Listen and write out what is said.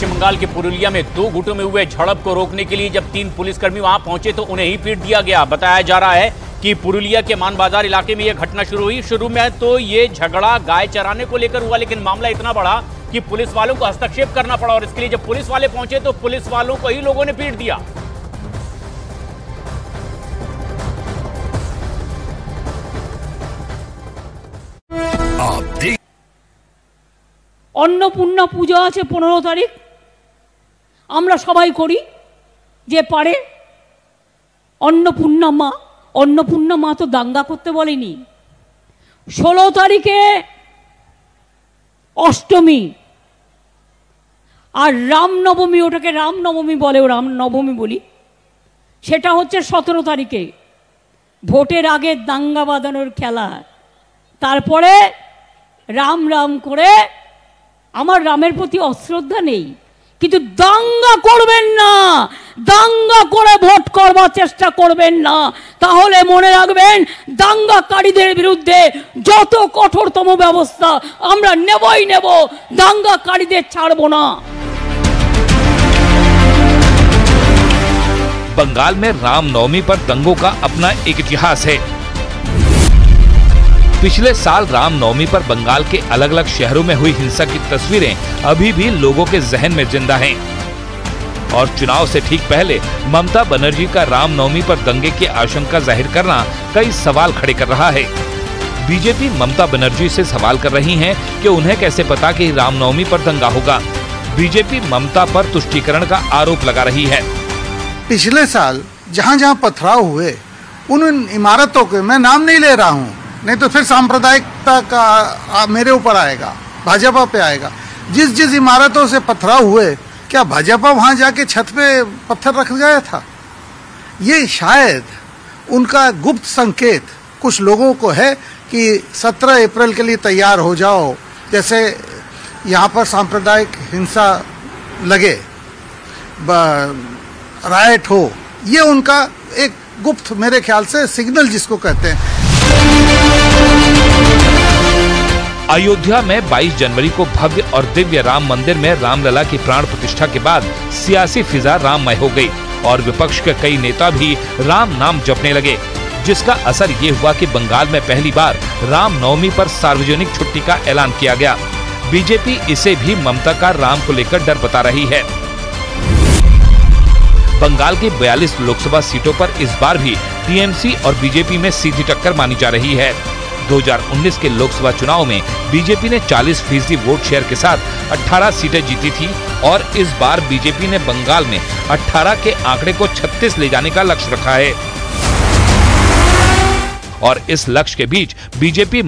पश्चिम बंगाल के पुरुलिया में दो गुटों में हुए झड़प को रोकने के लिए जब 3 पुलिसकर्मी वहां पहुंचे तो उन्हें ही पीट दिया गया। बताया जा रहा है कि पुरुलिया के मान बाजार इलाके में यह घटना शुरू हुई। शुरू में तो ये झगड़ा गाय चराने को लेकर हुआ, लेकिन मामला इतना बढ़ा कि पुलिस वालों को हस्तक्षेप करना पड़ा और इसके लिए जब पुलिस वाले पहुंचे तो पुलिस वालों को ही लोगों ने पीट दिया। अन्नपूर्णा पूजा আছে 15 তারিখ, আমরা সবাই করি যে পারে। अन्नपूर्णा মা তো দাঙ্গা করতে বলেনি। 16 তারিখে অষ্টমী আর রামনবমী, ওটাকে রামনবমী বলে, রামনবমী বলি, সেটা হচ্ছে 17 তারিখে। ভোটের আগে দাঙ্গা বাঁধানোর খেলা, তারপরে রাম রাম করে। আমার রামের প্রতি অশ্রদ্ধা নেই, কিন্তু দাঙ্গা করবেন না, দাঙ্গা করে ভোট করবার চেষ্টা করবেন না। তাহলে মনে রাখবেন দাঙ্গাকারীদের বিরুদ্ধে যত কঠোরতম ব্যবস্থা আমরা নেবই নেব, দাঙ্গাকারীদের ছাড়ব না। बंगाल में रामनवमी पर दंगों का अपना एक इतिहास है। पिछले साल रामनवमी पर बंगाल के अलग अलग शहरों में हुई हिंसा की तस्वीरें अभी भी लोगों के जहन में जिंदा हैं। और चुनाव से ठीक पहले ममता बनर्जी का रामनवमी पर दंगे की आशंका जाहिर करना कई सवाल खड़े कर रहा है। बीजेपी ममता बनर्जी से सवाल कर रही है कि उन्हें कैसे पता कि रामनवमी पर दंगा होगा। बीजेपी ममता पर तुष्टीकरण का आरोप लगा रही है। पिछले साल जहाँ जहाँ पथराव हुए उन इमारतों के मैं नाम नहीं ले रहा हूँ, नहीं तो फिर सांप्रदायिकता का मेरे ऊपर आएगा, भाजपा पे आएगा। जिस जिस इमारतों से पथराव हुए, क्या भाजपा वहां जाके छत पे पत्थर रख गया था? ये शायद उनका गुप्त संकेत कुछ लोगों को है कि 17 अप्रैल के लिए तैयार हो जाओ, जैसे यहाँ पर सांप्रदायिक हिंसा लगे, रायट हो। ये उनका एक गुप्त, मेरे ख्याल से सिग्नल जिसको कहते हैं। अयोध्या में 22 जनवरी को भव्य और दिव्य राम मंदिर में रामलला की प्राण प्रतिष्ठा के बाद सियासी फिजा राममय हो गई और विपक्ष के कई नेता भी राम नाम जपने लगे, जिसका असर ये हुआ कि बंगाल में पहली बार रामनवमी पर सार्वजनिक छुट्टी का ऐलान किया गया। बीजेपी इसे भी ममता का राम को लेकर डर बता रही है। बंगाल की 42 लोकसभा सीटों पर इस बार भी टीएमसी और बीजेपी में सीधी टक्कर मानी जा रही है। 2019 के लोकसभा चुनाव में बीजेपी ने 40% वोट शेयर के साथ 18 सीटें जीती थी और इस बार बीजेपी ने बंगाल में 18 के आंकड़े को 36 ले जाने का लक्ष्य रखा है। और इस लक्ष्य के बीच बीजेपी